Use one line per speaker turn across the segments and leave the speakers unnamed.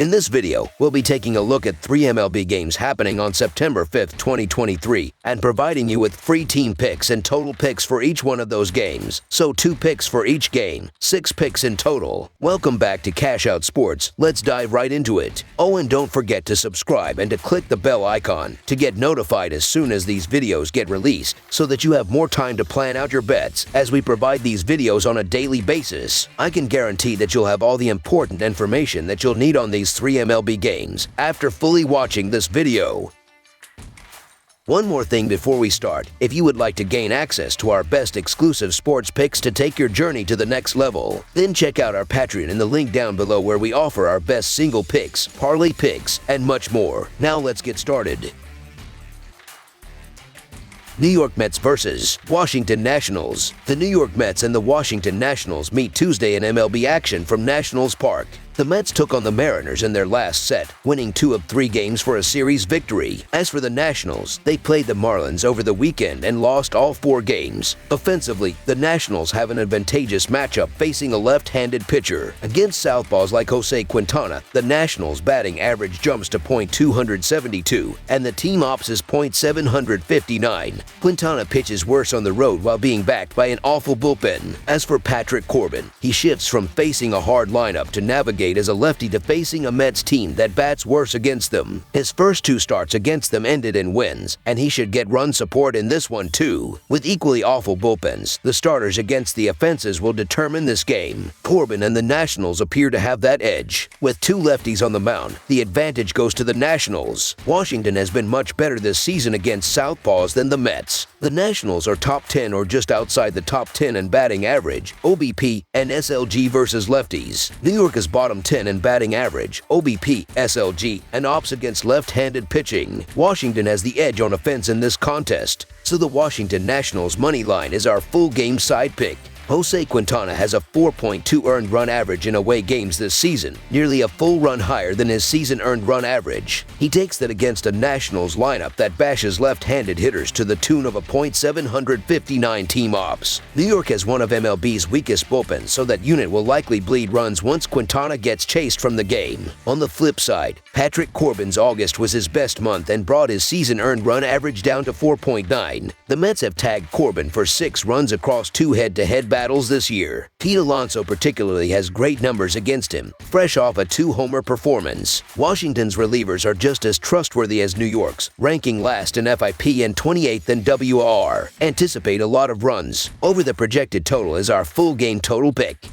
In this video, we'll be taking a look at 3 MLB games happening on September 5th, 2023, and providing you with free team picks and total picks for each one of those games. So 2 picks for each game, 6 picks in total. Welcome back to Cash Out Sports. Let's dive right into it. Oh, and don't forget to subscribe and to click the bell icon to get notified as soon as these videos get released, so that you have more time to plan out your bets as we provide these videos on a daily basis. I can guarantee that you'll have all the important information that you'll need on these 3 MLB games after fully watching this video. One more thing before we start. If you would like to gain access to our best exclusive sports picks to take your journey to the next level, then check out our Patreon in the link down below, where we offer our best single picks, parlay picks, and much more. Now let's get started. New York Mets versus Washington Nationals. The New York Mets and the Washington Nationals meet Tuesday in MLB action from Nationals Park. The Mets took on the Mariners in their last set, winning 2 of 3 games for a series victory. As for the Nationals, they played the Marlins over the weekend and lost all 4 games. Offensively, the Nationals have an advantageous matchup facing a left-handed pitcher. Against southpaws like Jose Quintana, the Nationals' batting average jumps to .272, and the team ops is .759. Quintana pitches worse on the road while being backed by an awful bullpen. As for Patrick Corbin, he shifts from facing a hard lineup to navigate as a lefty to facing a Mets team that bats worse against them. His first 2 starts against them ended in wins, and he should get run support in this one too. With equally awful bullpens, the starters against the offenses will determine this game. Corbin and the Nationals appear to have that edge. With 2 lefties on the mound, the advantage goes to the Nationals. Washington has been much better this season against southpaws than the Mets. The Nationals are top 10 or just outside the top 10 in batting average, OBP, and SLG versus lefties. New York is bottom 10 in batting average, OBP, SLG, and ops against left-handed pitching. Washington has the edge on offense in this contest, so the Washington Nationals money line is our full game side pick. Jose Quintana has a 4.2 earned run average in away games this season, nearly a full run higher than his season earned run average. He takes that against a Nationals lineup that bashes left-handed hitters to the tune of a .759 team ops. New York has one of MLB's weakest bullpens, so that unit will likely bleed runs once Quintana gets chased from the game. On the flip side, Patrick Corbin's August was his best month and brought his season earned run average down to 4.9. The Mets have tagged Corbin for 6 runs across 2 head-to-head battles this year. Pete Alonso particularly has great numbers against him, fresh off a 2-homer performance. Washington's relievers are just as trustworthy as New York's, ranking last in FIP and 28th in WR. Anticipate a lot of runs. Over the projected total is our full game total pick.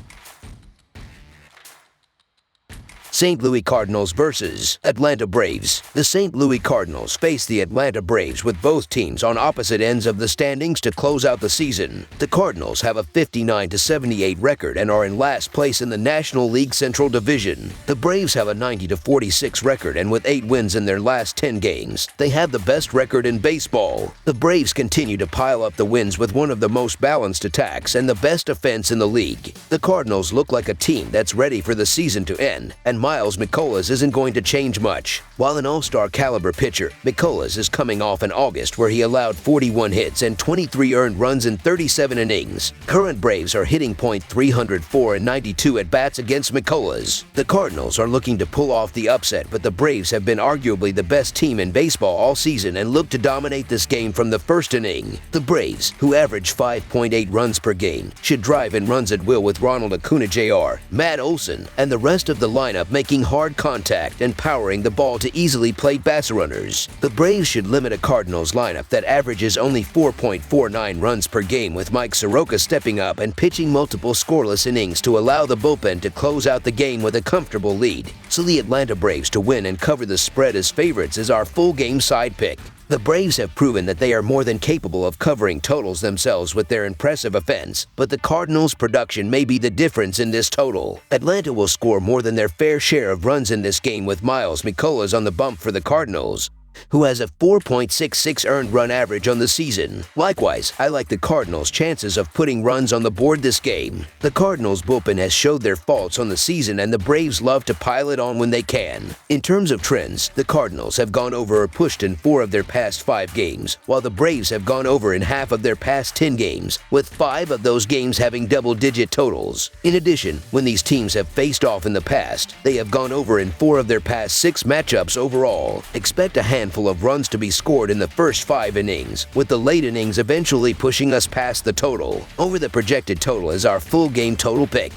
St. Louis Cardinals versus Atlanta Braves. The St. Louis Cardinals face the Atlanta Braves, with both teams on opposite ends of the standings to close out the season. The Cardinals have a 59-78 record and are in last place in the National League Central Division. The Braves have a 90-46 record, and with 8 wins in their last 10 games, they have the best record in baseball. The Braves continue to pile up the wins with one of the most balanced attacks and the best offense in the league. The Cardinals look like a team that's ready for the season to end, and Miles Mikolas isn't going to change much. While an all-star caliber pitcher, Mikolas is coming off an August where he allowed 41 hits and 23 earned runs in 37 innings. Current Braves are hitting .304 and 92 at-bats against Mikolas. The Cardinals are looking to pull off the upset, but the Braves have been arguably the best team in baseball all season and look to dominate this game from the first inning. The Braves, who average 5.8 runs per game, should drive in runs at will with Ronald Acuna Jr., Matt Olson, and the rest of the lineup making hard contact and powering the ball to easily plate base runners. The Braves should limit a Cardinals lineup that averages only 4.49 runs per game, with Mike Soroka stepping up and pitching multiple scoreless innings to allow the bullpen to close out the game with a comfortable lead. So the Atlanta Braves to win and cover the spread as favorites is our full game side pick. The Braves have proven that they are more than capable of covering totals themselves with their impressive offense, but the Cardinals' production may be the difference in this total. Atlanta will score more than their fair share of runs in this game, with Miles Mikolas on the bump for the Cardinals. who has a 4.66 earned run average on the season. Likewise, I like the Cardinals' chances of putting runs on the board this game. The Cardinals' bullpen has showed their faults on the season, and the Braves love to pile it on when they can. In terms of trends, the Cardinals have gone over or pushed in 4 of their past 5 games, while the Braves have gone over in half of their past 10 games, with 5 of those games having double-digit totals. In addition, when these teams have faced off in the past, they have gone over in 4 of their past 6 matchups overall. Expect a handful of runs to be scored in the first 5 innings, with the late innings eventually pushing us past the total. Over the projected total is our full game total pick.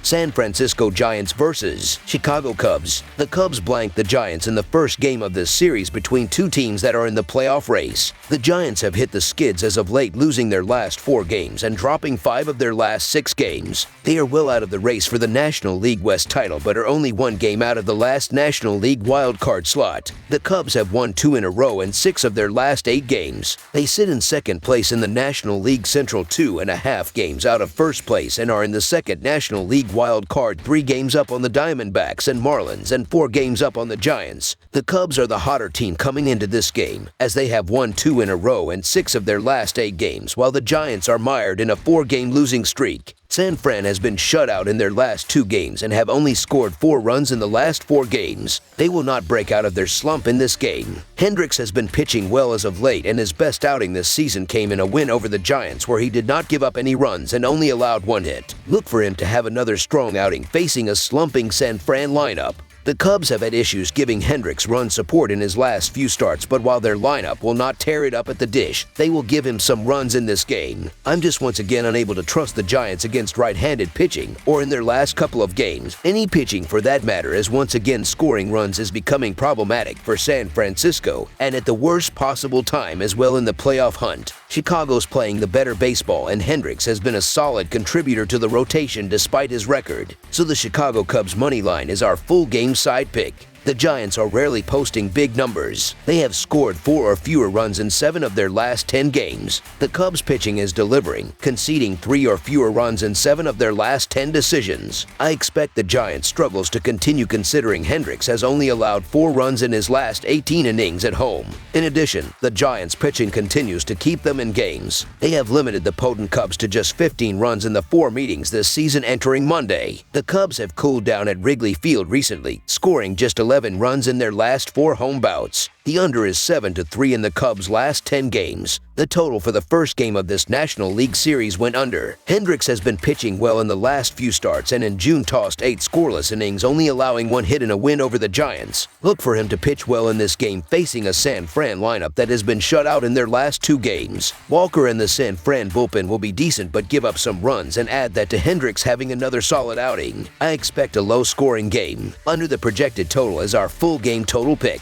San Francisco Giants versus Chicago Cubs. The Cubs blanked the Giants in the first game of this series between 2 teams that are in the playoff race. The Giants have hit the skids as of late, losing their last 4 games and dropping 5 of their last 6 games. They are well out of the race for the National League West title, but are only 1 game out of the last National League wildcard slot. The Cubs have won 2 in a row in 6 of their last 8 games. They sit in second place in the National League Central, 2.5 games out of first place, and are in the second National League wild card, 3 games up on the Diamondbacks and Marlins and 4 games up on the Giants. The Cubs are the hotter team coming into this game, as they have won 2 in a row in 6 of their last 8 games, while the Giants are mired in a 4-game losing streak. San Fran has been shut out in their last 2 games and have only scored 4 runs in the last 4 games. They will not break out of their slump in this game. Hendricks has been pitching well as of late, and his best outing this season came in a win over the Giants, where he did not give up any runs and only allowed 1 hit. Look for him to have another strong outing facing a slumping San Fran lineup. The Cubs have had issues giving Hendricks run support in his last few starts, but while their lineup will not tear it up at the dish, they will give him some runs in this game. I'm just once again unable to trust the Giants against right-handed pitching, or in their last couple of games. Any pitching for that matter, as once again scoring runs is becoming problematic for San Francisco, and at the worst possible time as well in the playoff hunt. Chicago's playing the better baseball, and Hendricks has been a solid contributor to the rotation despite his record. So the Chicago Cubs money line is our full game side pick. The Giants are rarely posting big numbers. They have scored 4 or fewer runs in 7 of their last 10 games. The Cubs pitching is delivering, conceding 3 or fewer runs in 7 of their last 10 decisions. I expect the Giants' struggles to continue, considering Hendricks has only allowed 4 runs in his last 18 innings at home. In addition, the Giants' pitching continues to keep them in games. They have limited the potent Cubs to just 15 runs in the 4 meetings this season entering Monday. The Cubs have cooled down at Wrigley Field recently, scoring just 11 runs in their last 4 home bouts. The under is 7-3 in the Cubs' last 10 games. The total for the first game of this National League Series went under. Hendricks has been pitching well in the last few starts, and in June tossed 8 scoreless innings, only allowing 1 hit in a win over the Giants. Look for him to pitch well in this game facing a San Fran lineup that has been shut out in their last 2 games. Walker and the San Fran bullpen will be decent but give up some runs, and add that to Hendricks having another solid outing. I expect a low-scoring game. Under the projected total is our full game total pick.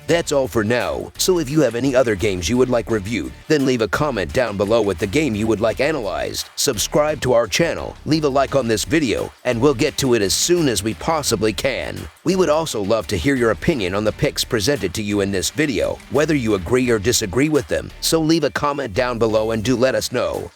That's all for now, so if you have any other games you would like reviewed, then leave a comment down below with the game you would like analyzed. Subscribe to our channel, leave a like on this video, and we'll get to it as soon as we possibly can. We would also love to hear your opinion on the picks presented to you in this video, whether you agree or disagree with them, so leave a comment down below and do let us know.